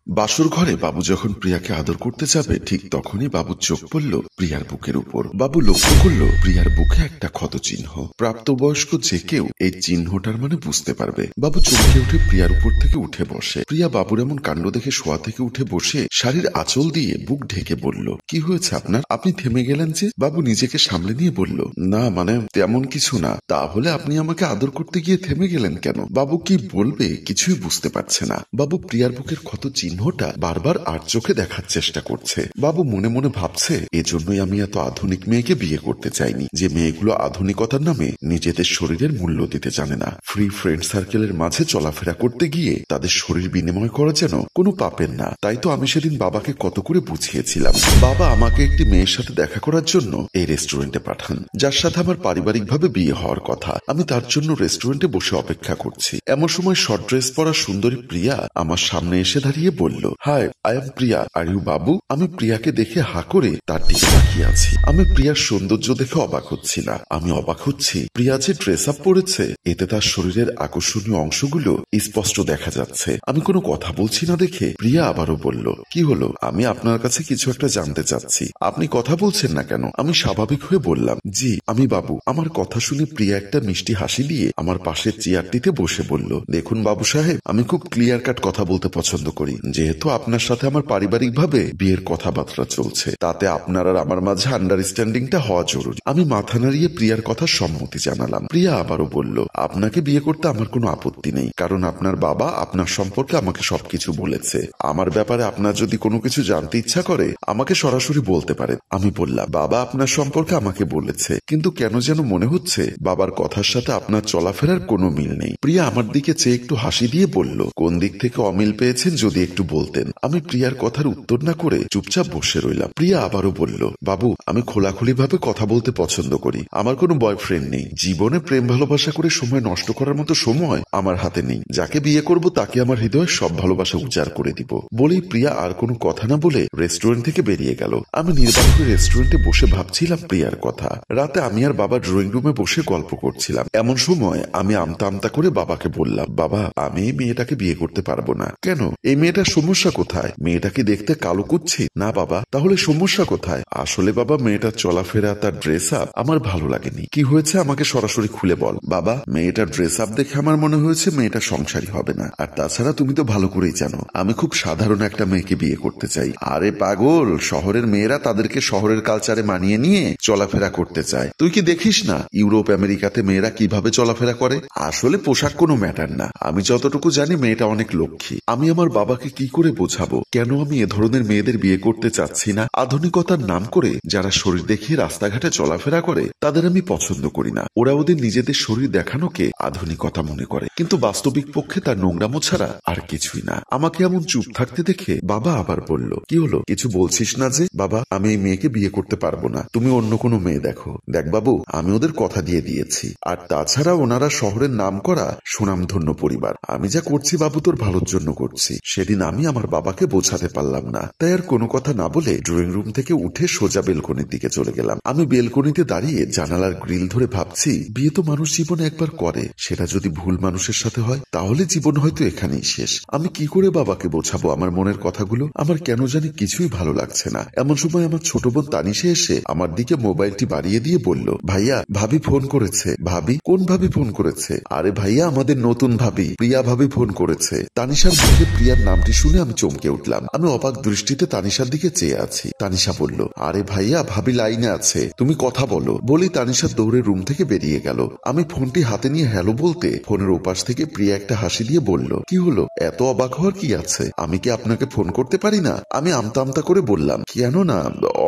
বাসর ঘরে বাবু যখন প্রিয়াকে আদর করতে যাবে ঠিক তখনই বাবুর চোখ পড়ল প্রিয়ার বুকের উপর। বাবু লক্ষ্য করল প্রিয়ার বুকে একটা ক্ষত চিহ্ন। প্রাপ্তবয়স্ক যে কেউ এই চিহ্নটার মানে বুঝতে পারবে। বাবু চমকে উঠে প্রিয়ার উপর থেকে উঠে বসে। প্রিয়া বাবুর এমন কাণ্ড দেখে শোয়া থেকে উঠে বসে শাড়ির আঁচল দিয়ে বুক ঢেকে বলল, কি হয়েছে আপনার? আপনি থেমে গেলেন যে? বাবু নিজেকে সামলে নিয়ে বলল, না মানে তেমন কিছু না। তাহলে আপনি আমাকে আদর করতে গিয়ে থেমে গেলেন কেন? বাবু কি বলবে কিছুই বুঝতে পারছে না। বাবু প্রিয়ার বুকের ক্ষত চিহ্নটা বারবার আর চোখে দেখার চেষ্টা করছে। বাবু মনে মনে ভাবছে, এজন্যই আমি এত আধুনিক মেয়েকে বিয়ে করতে চাইনি, যে মেয়েগুলো আধুনিকতার নামে নিজেদের শরীরের মূল্য দিতে জানে না। ফ্রি ফ্রেন্ড সার্কেলের মাঝে চলাফেরা করতে গিয়ে তাদের শরীর বিনিময় করা যেন কোনো পাপের না। তাই তো আমি সেদিন বাবাকে কত করে বুঝিয়েছিলাম। বাবা আমাকে একটি মেয়ের সাথে দেখা করার জন্য এই রেস্টুরেন্টে পাঠান, যার সাথে আমার পারিবারিকভাবে বিয়ে হওয়ার কথা। আমি তার জন্য রেস্টুরেন্টে বসে অপেক্ষা করছি। এমন সময় শর্ট ড্রেস পরা সুন্দরী প্রিয়া আমার সামনে এসে দাঁড়িয়ে বলল, hi, I am Priya, are you Babu? আমি প্রিয়াকে দেখে হা করে তার দিকে তাকিয়ে আছি। আমি প্রিয়ার সৌন্দর্য দেখে অবাক হচ্ছি না, আমি অবাক হচ্ছি প্রিয়া যে ড্রেস আপ পরেছে, এতে তার শরীরের আকর্ষণীয় অংশগুলো স্পষ্ট দেখা যাচ্ছে। আমি কোনো কথা বলছি না দেখে প্রিয়া আবারও বলল, কি হলো? আমি আপনার কাছে কিছু একটা জানতে চাচ্ছি। আপনি কথা বলছেন না কেন? আমি স্বাভাবিক হয়ে বললাম, জি আমি বাবু। আমার কথা শুনে প্রিয়া একটা মিষ্টি হাসি দিয়ে আমার পাশের চেয়ারটিতে বসে বলল, দেখুন বাবু সাহেব, আমি খুব ক্লিয়ার কাট কথা বলতে পছন্দ করি। যেহেতু আপনার সাথে আমার পারিবারিকভাবে বিয়ের কথাবার্তা চলছে, তাতে আপনার আর আমার মাঝে আন্ডারস্ট্যান্ডিংটা হওয়া জরুরি। আমি মাথা নাড়িয়ে প্রিয়ার কথা সম্মতি জানালাম। প্রিয়া আবারও বলল, আপনাকে বিয়ে করতে আমার কোনো আপত্তি নেই, কারণ আপনার বাবা আপনার সম্পর্কে আমাকে সবকিছু বলেছে। আমার ব্যাপারে আপনার যদি কোনো কিছু জানতে ইচ্ছা করে আমাকে সরাসরি বলতে পারে। আমি বললাম, বাবা আপনার সম্পর্কে আমাকে বলেছে, কিন্তু কেন যেন মনে হচ্ছে বাবার কথার সাথে আপনার চলাফেরার কোনো মিল নেই। প্রিয়া আমার দিকে চেয়ে একটু হাসি দিয়ে বলল, কোন দিক থেকে অমিল পেয়েছেন যদি একটু বলতেন। আমি প্রিয়ার কথার উত্তর না করে চুপচাপ বসে রইলাম। প্রিয়া আবারও বলল, বাবু আমি খোলাখুলি ভাবে কথা বলতে পছন্দ করি। আমার কোনো বয়ফ্রেন্ড নেই। জীবনে প্রেম ভালোবাসা করে সময় নষ্ট করার মতো সময় আমার হাতে নেই। যাকে বিয়ে করব তাকে আমার হৃদয়ের সব ভালোবাসা উজাড় করে দিব। বলেই প্রিয়া আর কোনো কথা না বলে রেস্টুরেন্ট থেকে বেরিয়ে গেল। আমি নির্বাক হয়ে রেস্টুরেন্টে বসে ভাবছিলাম প্রিয়ার কথা। রাতে আমি আর বাবা ড্রয়িং রুমে বসে গল্প করছিলাম। এমন সময় আমি আমতা আমতা করে বাবাকে বললাম, বাবা আমি এই মেয়েটাকে বিয়ে করতে পারবো না। কেন? এই মেয়েটার সমস্যা কোথায়? মেয়েটাকে দেখতে কালো কুচ্ছি না বাবা? তাহলে সমস্যা কোথায়? আসলে বাবা মেয়েটার চলাফেরা, তার ড্রেস আপ আমার ভালো লাগেনি। কি হয়েছে আমাকে সরাসরি খুলে বল। বাবা মেয়েটার ড্রেস আপ দেখে আমার মনে হয়েছে মেয়েটা সংসারী হবে না। আর তাছাড়া তুমি তো ভালো করেই জানো আমি খুব সাধারণ একটা মেয়েকে বিয়ে করতে চাই। আরে পাগল, শহরের মেয়েরা তাদেরকে শহরের কালচারে মানিয়ে নিয়ে চলাফেরা করতে চায়। তুই কি দেখিস না ইউরোপ আমেরিকাতে মেয়েরা কিভাবে চলাফেরা করে? আসলে পোশাক কোনো ম্যাটার না। আমি যতটুকু জানি মেয়েটা অনেক লক্ষ্মী। আমি আমার বাবাকে কি করে বোঝাবো কেন আমি এ ধরনের মেয়েদের বিয়ে করতে চাচ্ছি না? আধুনিকতার নাম করে যারা শরীর দেখিয়ে রাস্তাঘাটে চলাফেরা করে তাদের আমি পছন্দ করি না। ওরা ওদের নিজেদের শরীর দেখানোকে আধুনিকতা মনে করে, কিন্তু বাস্তবিক পক্ষে তার নোংরামো ছাড়া আর কিছুই না। আমাকে এমন চুপ থাকতে দেখে বাবা আবার বলল, কি হলো কিছু বলছিস না যে? বাবা আমি এই মেয়েকে বিয়ে করতে পারবো না, তুমি অন্য কোনো মেয়ে দেখো। দেখ বাবু আমি ওদের কথা দিয়ে দিয়েছি, আর তাছাড়া ওনারা শহরের নাম করা সুনামধন্য পরিবার। আমি যা করছি বাবু তোর ভালোর জন্য করছি। সেদিন আমি আমার বাবাকে বোঝাতে পারলাম না, তাই আর কোনো কথা না বলে ড্রয়িং রুম থেকে উঠে সোজা বেলকনির দিকে চলে গেলাম। আমি বেলকনিতে দাঁড়িয়ে জানালার গ্রিল ধরে ভাবছি, বিয়ে তো মানুষ জীবনে একবার করে, সেটা যদি ভুল মানুষের সাথে হয় তাহলে জীবন হয়তো এখানেই শেষ। আমি কি করে বাবাকে বোঝাবো আমার মনের কথাগুলো? আমার কেন জানি কিছুই ভালো লাগছে না। এমন সময় আমার ছোট বোন তানিশা এসে আমার দিকে মোবাইলটি বাড়িয়ে দিয়ে বলল, ভাইয়া ভাবি ফোন করেছে। ভাবি? কোন ভাবি ফোন করেছে? আরে ভাইয়া আমাদের নতুন ভাবি প্রিয়া ভাবি ফোন করেছে। তানিশার মুখে প্রিয়ার নামটি শুনে আমি চমকে উঠলাম। আমি অবাক দৃষ্টিতে তানিশার দিকে চেয়ে আছি। তানিশা বলল, আরে ভাইয়া ভাবি লাইনে আছে, তুমি কথা বলো। বলেই তানিশা দৌড়ে রুম থেকে বেরিয়ে গেল। আমি ফোনটি হাতে নিয়ে হ্যালো বলতে ফোনের ওপাশ থেকে প্রিয়া একটা হাসি দিয়ে বলল, কি হলো? এত অবাক হওয়ার কি আছে? আমি কি আপনাকে ফোন করতে পারি না? আমি আমতা আমতা করে বললাম, কেন না,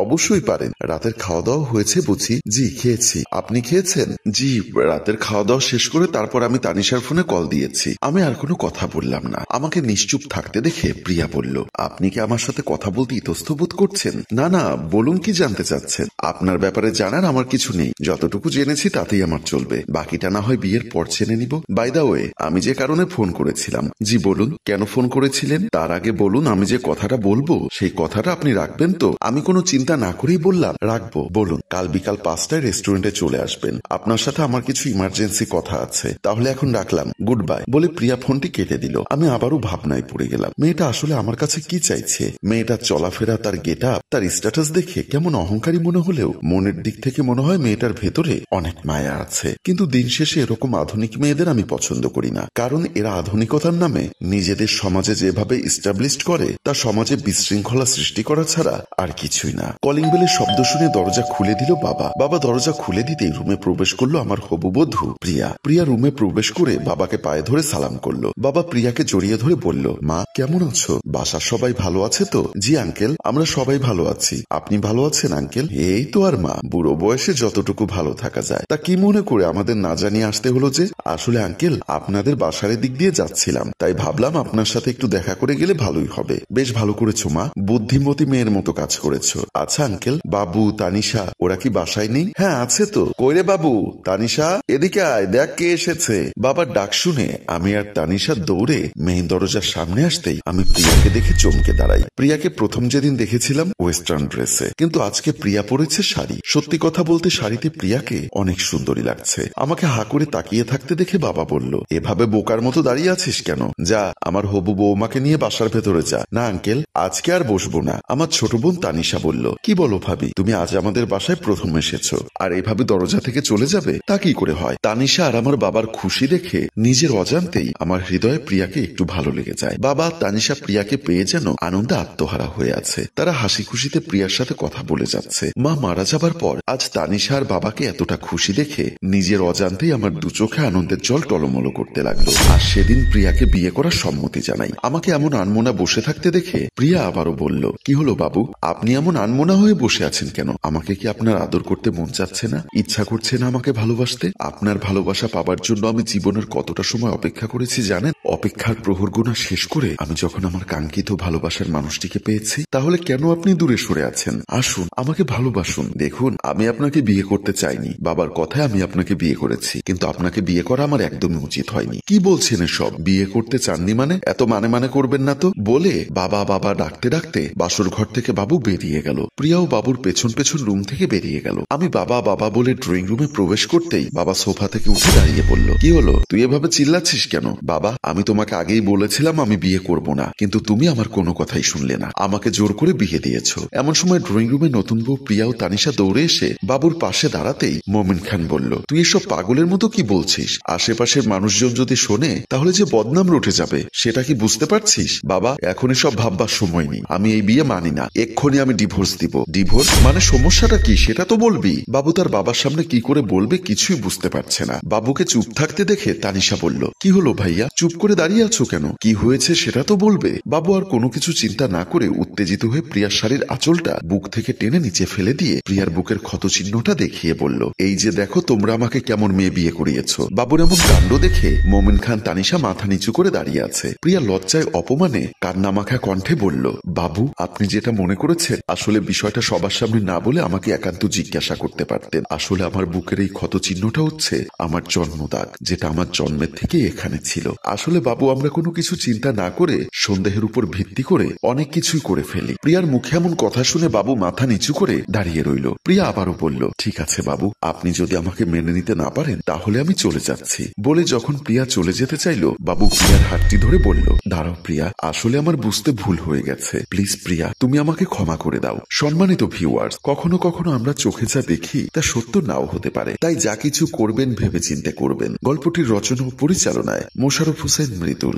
অবশ্যই পারেন। রাতের খাওয়া দাওয়া হয়েছে বুঝি? জি খেয়েছি। আপনি খেয়েছেন? জি রাতের খাওয়া দাওয়া শেষ করে তারপর আমি তানিশার ফোনে কল দিয়েছি। আমি আর কোনো কথা বললাম না। আমাকে নিশ্চুপ থাকতে দেখে প্রিয়া বলল, আপনি কি আমার সাথে কথা বলতে ইতস্ত বোধ করছেন? না না বলুন, কি জানতে চাচ্ছেন? আপনার ব্যাপারে জানার আমার কিছু নেই, যতটুকু জেনেছি তাতেই আমার চলবে, বাকিটা না হয় বিয়ের পর জেনে নিব। বাই দা ওয়ে আমি যে কারণে ফোন করেছিলাম। জি বলুন, কেন ফোন করেছিলেন? তার আগে বলুন আমি যে কথাটা বলবো সেই কথাটা আপনি রাখবেন তো? আমি কোনো চিন্তা না করেই বললাম, রাখবো। বলুন। কাল বিকাল 5টায় রেস্টুরেন্টে চলে আসবেন। আপনার সাথে আমার কিছু ইমার্জেন্সি কথা আছে। তাহলে এখন রাখলাম, গুড বাই। বলে প্রিয়া ফোনটি কেটে দিল। আমি আবারও ভাবনায় পড়ে গেলাম। মেয়েটা আসলে আমার কাছে কি চাইছে। মেয়েটার চলাফেরা, তার গেট আপ, তার স্ট্যাটাস দেখে কেমন অহংকারী মনে হলেও মনের দিক থেকে মনে হয় মেয়েটার ভেতরে অনেক মায়া আছে। কিন্তু দিন শেষে এরকম আধুনিক মেয়েদের আমি পছন্দ করি না, কারণ এরা আধুনিকতার নামে নিজেদের সমাজে যেভাবে ইস্টাবলিশড করে তা সমাজে বিশৃঙ্খলা সৃষ্টি করা ছাড়া আর কিছুই না। কলিং বেলের শব্দ শুনে দরজা খুলে দিল বাবা। বাবা দরজা খুলে দিতেই রুমে প্রবেশ করলো আমার হবু বধূ প্রিয়া। প্রিয়া রুমে প্রবেশ করে বাবাকে পায়ে ধরে সালাম করলো। বাবা প্রিয়াকে জড়িয়ে ধরে বলল, মা কেমন আছো? বাসার সবাই ভালো আছে তো? জি আঙ্কেল, আমরা সবাই ভালো আছি। আপনি ভালো আছেন আঙ্কেল? এই তো আর মা, বুড়ো বয়সে যতটুকু ভালো থাকা যায়। তা কি মনে করে আমাদের না জানিয়ে আসতে হলো যে? আসলে আঙ্কেল, আপনাদের বাসার দিক দিয়ে যাচ্ছিলাম, তাই ভাবলাম আপনার সাথে একটু দেখা করে গেলে ভালোই হবে। বেশ ভালো করেছো মা, বুদ্ধিমতী মেয়ের মতো কাজ করেছো। আচ্ছা আঙ্কেল, বাবু তানিশা ওরা কি বাসায় নেই? হ্যাঁ আছে তো। কইরে বাবু, তানিশা এদিকে আয়, দেখ কে এসেছে। বাবার ডাক শুনে আমি আর তানিশা দৌড়ে মেইন দরজার সামনে আসতেই আমি প্রিয়াকে দেখে চমকে দাঁড়াই। প্রিয়াকে প্রথম যেদিন দেখেছিলাম ওয়েস্টার্ন ড্রেসে, কিন্তু আজকে প্রিয়া পরেছে শাড়ি। সত্যি কথা বলতে শাড়িতে প্রিয়াকে অনেক সুন্দরী লাগছে। আমাকে হা করে তাকিয়ে থাকতে দেখে বাবা বলল, এভাবে বোকার মতো দাঁড়িয়ে আছিস কেন? যা আমার হবু বৌমাকে নিয়ে বাসার ভেতরে যা। না আঙ্কেল, আজকে আর বসবো না। আমার ছোট বোন তানিশা বলল, কি বলো ভাবি, তুমি আজ আমাদের বাসায় প্রথম এসেছো আর এভাবে দরজা থেকে চলে যাবে? তা কি করে হয়? তানিশা আর আমার বাবার খুশি দেখে নিজের অজান্তেই আমার হৃদয়ে প্রিয়াকে একটু ভালো লেগে যায়। বাবা তানিশা প্রিয়াকে পেয়ে যেন আনন্দে আত্মহারা হয়ে আছে। তারা হাসি খুশিতে প্রিয়ার সাথে কথা বলে যাচ্ছে। মা মারা যাবার পর আজ তানিশা আর বাবাকে এতটা খুশি দেখে নিজের অজান্তেই আমার দু চোখে আনন্দের জল টলমলো করতে লাগলো। আর সেদিন প্রিয়াকে বিয়ে করার সম্মতি জানাই। আমাকে এমন আনমনা বসে থাকতে দেখে প্রিয়া আবারও বলল, কি হলো বাবু, আপনি এমন আনমনা হয়ে বসে আছেন কেন? আমাকে কি আপনার আদর করতে মন চাচ্ছে না? ইচ্ছা করছে না আমাকে ভালোবাসতে? আপনার ভালোবাসা পাবার জন্য আমি জীবনের কতটা সময় অপেক্ষা করেছি জানেন? অপেক্ষার প্রহর গোনা শেষ করে আমি যখন আমার কাঙ্ক্ষিত ভালোবাসার মানুষটিকে পেয়েছি, তাহলে কেন আপনি দূরে সরে আছেন? আসুন আমাকে ভালোবাসুন। দেখুন, আমি আপনাকে বিয়ে করতে চাইনি, বাবার কথায় আমি আপনাকে বিয়ে করেছি, কিন্তু আপনাকে বিয়ে করা আমার একদমই উচিত হয়নি। কি বলছেন এসব? বিয়ে করতে চাননি মানে? এত মানে করবেন না তো। বলে বাবা বাবা ডাকতে ডাকতে বাসর ঘর থেকে বাবু বেরিয়ে গেল। প্রিয়াও বাবুর পেছন পেছন রুম থেকে বেরিয়ে গেল। আমি বাবা বাবা বলে ড্রয়িং রুমে প্রবেশ করতেই বাবা সোফা থেকে উঠে দাঁড়িয়ে বলল, কি হলো, তুই এভাবে চিল্লাচ্ছিস কেন? বাবা, আমি তোমাকে আগেই বলেছিলাম আমি বিয়ে করব না, কিন্তু তুমি আমার কোনো কথাই শুনলে না, আমাকে জোর করে বিয়ে দিয়েছো। এমন সময় ড্রয়িং রুমে নতুন বউ প্রিয়া ও তানিশা দৌড়ে এসে বাবুর পাশে দাঁড়াতেই মোমিন খান বলল, তুই এসব পাগলের মতো কি বলছিস? আশেপাশের মানুষজন যদি শোনে তাহলে যে বদনাম রটে যাবে, সেটা কি বুঝতে পারছিস? বাবা, এখন এসব ভাববার সময় নেই, আমি এই বিয়ে মানি না, এক্ষুনি আমি ডিভোর্স দিব। ডিভোর্স মানে? সমস্যাটা কি সেটা তো বলবি। বাবু তার বাবার সামনে কি করে বলবে কিছুই বুঝতে পারছে না। বাবুকে চুপ থাকতে দেখে তানিশা বলল, কি হলো ভাইয়া, চুপ করে দাঁড়িয়ে আছো কেন? কি হয়েছে সেটা তো বলবে। বাবু আর কোনো কিছু চিন্তা না করে উত্তেজিত হয়ে প্রিয়ার শাড়ির আঁচলটা বুক থেকে টেনে নিচে ফেলে দিয়ে প্রিয়ার বুকের ক্ষত চিহ্নটা দেখিয়ে বলল, এই যে দেখো তোমরা আমাকে কেমন মেয়ে বিয়ে করিয়েছ। বাবুর এমন কাণ্ড দেখে মোমিন খান তানিশা মাথা নিচু করে দাঁড়িয়ে আছে। প্রিয়া লজ্জায় অপমানে কান্নামাখা কণ্ঠে বলল, বাবু, আপনি যেটা মনে করেছেন আসলে বিষয়টা সবার সামনে না বলে আমাকে একান্ত জিজ্ঞাসা করতে পারতেন। আসলে আমার বুকের এই ক্ষত চিহ্নটা হচ্ছে আমার জন্মদাগ, যেটা আমার জন্মের থেকে এখানে ছিল। আসলে বাবু, আমরা কোনো কিছু চিন্তা না করে সন্দেহের উপর ভিত্তি করে অনেক কিছুই করে ফেলি। প্রিয়ার মুখে এমন কথা শুনে বাবু মাথা নিচু করে দাঁড়িয়ে রইল। প্রিয়া আবারও বলল, ঠিক আছে বাবু, আপনি যদি আমাকে মেনে নিতে না পারেন তাহলে আমি চলে যাচ্ছি। বলে যখন প্রিয়া চলে যেতে চাইল, বাবু প্রিয়ার হাতটি ধরে বলল, দাঁড়াও প্রিয়া, আসলে আমার বুঝতে ভুল হয়ে গেছে, প্লিজ প্রিয়া, তুমি আমাকে ক্ষমা করে দাও। সম্মানিত ভিউয়ার্স, কখনো কখনো আমরা চোখে যা দেখি তা সত্য নাও হতে পারে, তাই যা কিছু করবেন ভেবে চিন্তে করবেন। গল্পটির রচনা ও পরিচালনায় মোশাররফ হোসেন মৃদুল।